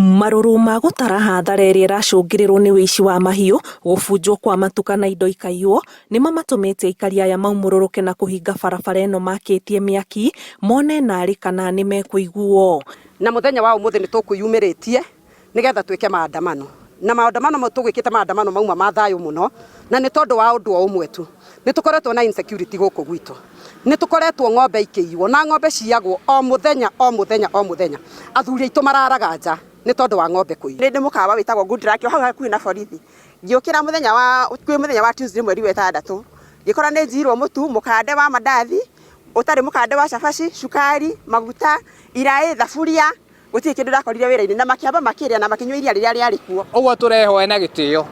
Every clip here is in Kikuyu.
Marũrũ ma gũtara hathara ĩrĩa ĩracũngĩrĩrwo nĩ ũici wa mahiũ, gũbunjwo kwa matuka na indo ikaiywo nĩmo matũmĩte aikari aya maumũrũrũke na kũhinga barabara ĩno makĩtie mĩaki mone narĩ kana nĩ mekũiguo. Na mũthenya wa ũmũthĩ nĩ tũkwĩyumĩrĩtie nĩgetha twĩke maandamano. Na maandamano mau tũgwĩkĩte maandamano mauma ma thayũ mũno, na nĩ tondũ wa ũndũ o ũmwe tu. Nĩ tũkoretwo na insecurity gũkũ gwitũ. Nĩ tũkoretwo ng'ombe ikĩiywo na ng'ombe ciagwo o mũthenya o mũthenya o mũthenya. Athuri aitũ mararaga nja nĩ tondũ wa ng'ombe kũiywo. Nĩ mũkawa wĩtagwo Good Luck hau hakuhĩ na borithi. Ngĩũkĩra mũthenya wa Tuesday mweri wa 6 ngĩkora nĩ njirwo mũtu, mũkande wa mandathi, ũtarĩ mũkande wa cabaci, cukari, maguta, iraĩ, thaburia, gũtirĩ kĩndũ ndakorire wĩra-inĩ na makĩamba makĩrĩa na makĩnyua iria rĩrĩa rĩarĩ kuo. Ũguo tũrehoe na gĩtĩo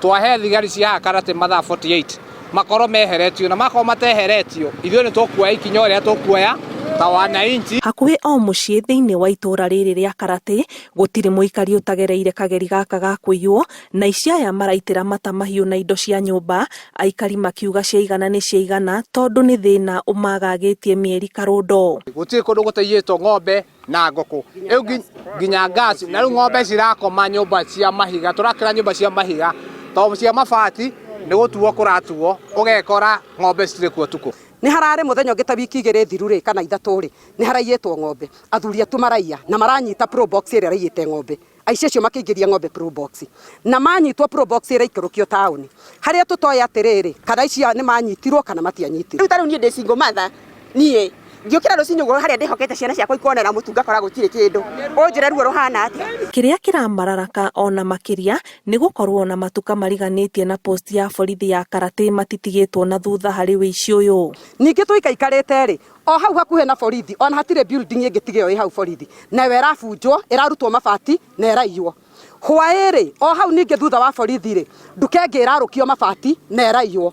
twahe thigari cia Hakarate mathaa 48 makorwo meheretio, na makorwo mateheretio ithuĩ nĩ tũkuoya ikinya ũrĩa tũkuoya ta wananchi. Hakuhĩ o mũciĩ thĩinĩ wa itũra rĩrĩ rĩa Karate gũtirĩ mũikari ũtagereire kageri gaka ga kũiywo, na ici aya maraitĩra mata mahiũ na indo cia nyũmba, aikari makiuga ciaigana nĩ ciaigana tondũ nĩ thĩna ũmagagĩtie mĩeri karũndo. Gũtirĩ kũndũ gũtaiyĩtwo ng'ombe na ngũkũ, rĩu nginya ngasi, na rĩu ng'ombe cirakoma nyũmba cia mahiga, tũrakĩra nyũmba cia mahiga tondũ cia mabati nĩ gũtuo kũratuo, ũgekora ng'ombe citirĩ kuo tukũ. Nĩ hararĩ mũthenya ũngĩ ta wiki igĩrĩ thiru rĩ kana ithatũ rĩ, nĩ haraiyĩtwo ng'ombe. Athuri aitũ maraiya na maranyita probox ĩrĩa ĩraiyĩte ng'ombe. Aici acio makĩingĩria ng'ombe probox. Na manyitwo probox ĩrĩa ikĩrũkio taũni. Harĩa tũtoya atĩrĩrĩ, kana ici nĩ manyitirwo kana matianyitirwo. Rĩu tarĩu niĩ ndĩ single mother, niĩ ngĩũkĩra rũcinĩ ũguo harĩa ndĩhokete ciana ciakwa ikonera mũtu ngakora gũtirĩ kĩndũ. Ũnjĩre ruo rũhana atĩa? Kĩrĩa kĩramararaka ona makĩria nĩ gũkorwo na matuka mariganĩtie na post ya borithi ya Karate matitigĩtwo na thutha harĩ ũici ũyũ. Ningĩ tũikaikarĩte rĩ, o hau hakuhĩ na borithi ona hatirĩ building ĩngĩtigĩo ĩ hau borithi, nayo ĩrabunjwo, ĩrarutwo mabati na ĩraiywo. Hwaĩ rĩ, o hau ningĩ thutha wa borithi rĩ, nduka ĩngĩ ĩrarũkio mabati na ĩraiywo.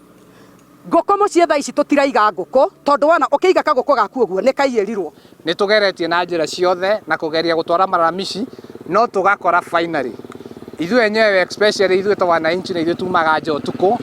Ngũkũ mũciĩ thaa ici tũtiraiga ngũkũ tondũ wona ũkĩiga kagũkũ gaku ũguo nĩ kaiyĩrirwo. Nĩ tũgeretie na njĩra ciothe na kũgeria gũtwara malalamishi, no tũgakora finally ithuĩ enyewe especially ithuĩ ta wananchi na ithuĩ tumaga nja ũtukũ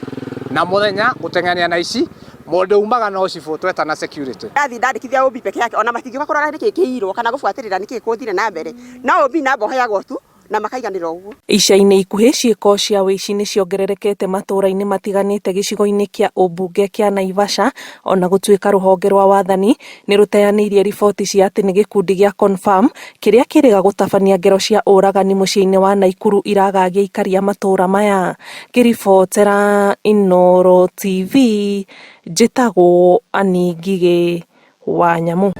na mũthenya gũteng'ania na ici, mũndũ umaga no cibũ tweta na security. Ndathi ndandĩkithia OB peke yake ona matingĩ makorora nĩkĩ kĩirwo kana gũbuatĩrĩra nĩkĩ kũthire na mbere. No OB namba ũheagwo tu na makaiganĩra ũguo. Ica-inĩ ikuhĩ ciĩko cia ũici nĩ ciongererekete matũũra-inĩ matiganĩte gĩcigo-inĩ kĩa ũmbunge kĩa Naivasha, ona gũtuĩka rũhonge rwa wathani nĩ rũteanĩirie riboti cia atĩ nĩ gĩkundi gĩa Confirm kĩrĩa kĩrĩga gũtabania ngero cia ũragani mũciĩ-inĩ wa Naikuru iragagia aikari a matũũra maya. Ngĩribotera Inooro TV, njĩtagwo Anĩ Ngigĩ wa Nyamũ.